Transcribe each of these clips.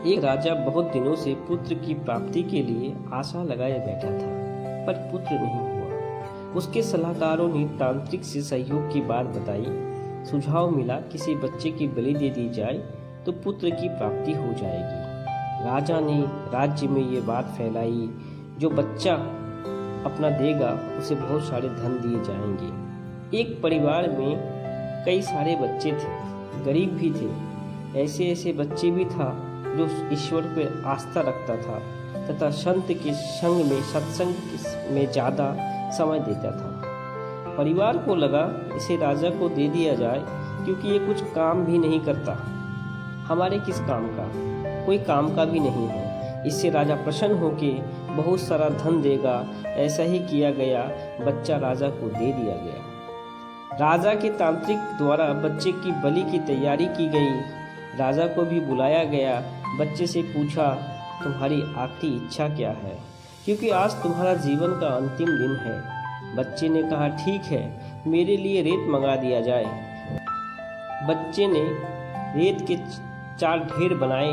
एक राजा बहुत दिनों से पुत्र की प्राप्ति के लिए आशा लगाए बैठा था, पर पुत्र नहीं हुआ। उसके सलाहकारों ने तांत्रिक से सहयोग की बात बताई। सुझाव मिला किसी बच्चे की बलि दे दी जाए तो पुत्र की प्राप्ति हो जाएगी। राजा ने राज्य में ये बात फैलाई, जो बच्चा अपना देगा उसे बहुत सारे धन दिए जाएंगे। एक परिवार में कई सारे बच्चे थे, गरीब भी थे। ऐसे ऐसे बच्चे भी था जो ईश्वर पर आस्था रखता था तथा संत के संग में सत्संग में ज़्यादा समय देता था। परिवार को लगा इसे राजा को दे दिया जाए, क्योंकि ये कुछ काम भी नहीं करता। हमारे किस काम का, कोई काम का भी नहीं है। इससे राजा प्रसन्न होकर बहुत सारा धन देगा। ऐसा ही किया गया, बच्चा राजा को दे दिया गया। राजा के तांत्रिक द्वारा बच्चे की बलि की तैयारी की गई। राजा को भी बुलाया गया। बच्चे से पूछा, तुम्हारी आखिरी इच्छा क्या है, क्योंकि आज तुम्हारा जीवन का अंतिम दिन है। बच्चे ने कहा, ठीक है, मेरे लिए रेत मंगा दिया जाए। बच्चे ने रेत के 4 ढेर बनाए।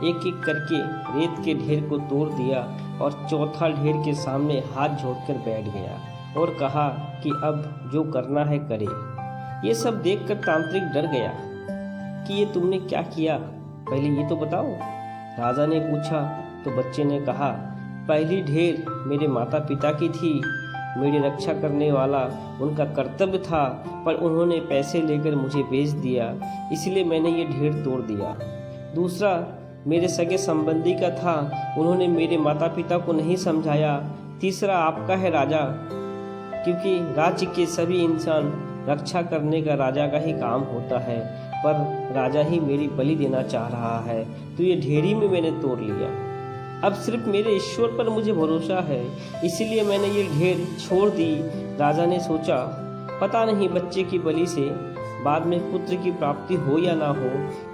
एक एक करके रेत के ढेर को तोड़ दिया और चौथा ढेर के सामने हाथ जोड़कर बैठ गया और कहा कि अब जो करना है करे। ये सब देखकर तांत्रिक डर गया कि ये तुमने क्या किया, पहले ये तो बताओ। राजा ने पूछा तो बच्चे ने कहा, पहली ढेर मेरे माता पिता की थी, मेरी रक्षा करने वाला उनका कर्तव्य था, पर उन्होंने पैसे लेकर मुझे बेच दिया, इसलिए मैंने ये ढेर तोड़ दिया। दूसरा मेरे सगे संबंधी का था, उन्होंने मेरे माता पिता को नहीं समझाया। तीसरा आपका है राजा, क्योंकि राज्य के सभी इंसान रक्षा करने का राजा का ही काम होता है, पर राजा ही मेरी बलि देना चाह रहा है, तो ये ढेरी में मैंने तोड़ लिया। अब सिर्फ मेरे ईश्वर पर मुझे भरोसा है, इसीलिए मैंने ये ढेर छोड़ दी। राजा ने सोचा, पता नहीं बच्चे की बलि से बाद में पुत्र की प्राप्ति हो या ना हो,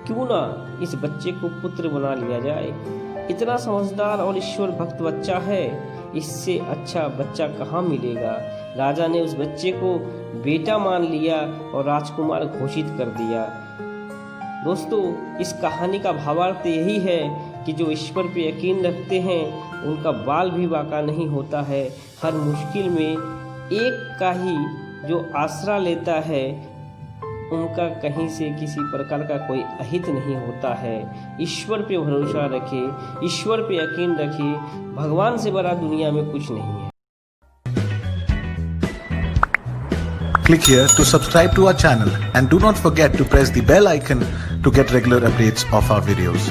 क्यों ना इस बच्चे को पुत्र बना लिया जाए। इतना समझदार और ईश्वर भक्त बच्चा है, इससे अच्छा बच्चा कहाँ मिलेगा। राजा ने उस बच्चे को बेटा मान लिया और राजकुमार घोषित कर दिया। दोस्तों, इस कहानी का भावार्थ यही है कि जो ईश्वर पे यकीन रखते हैं उनका बाल भी बाका नहीं होता है। हर मुश्किल में एक का ही जो आसरा लेता है, उनका कहीं से किसी प्रकार का कोई अहित नहीं होता है। ईश्वर पे भरोसा रखें, ईश्वर पे यकीन रखें, भगवान से बड़ा दुनिया में कुछ नहीं है। Click here to subscribe to our channel and do not forget to press the bell icon to get regular updates of our videos.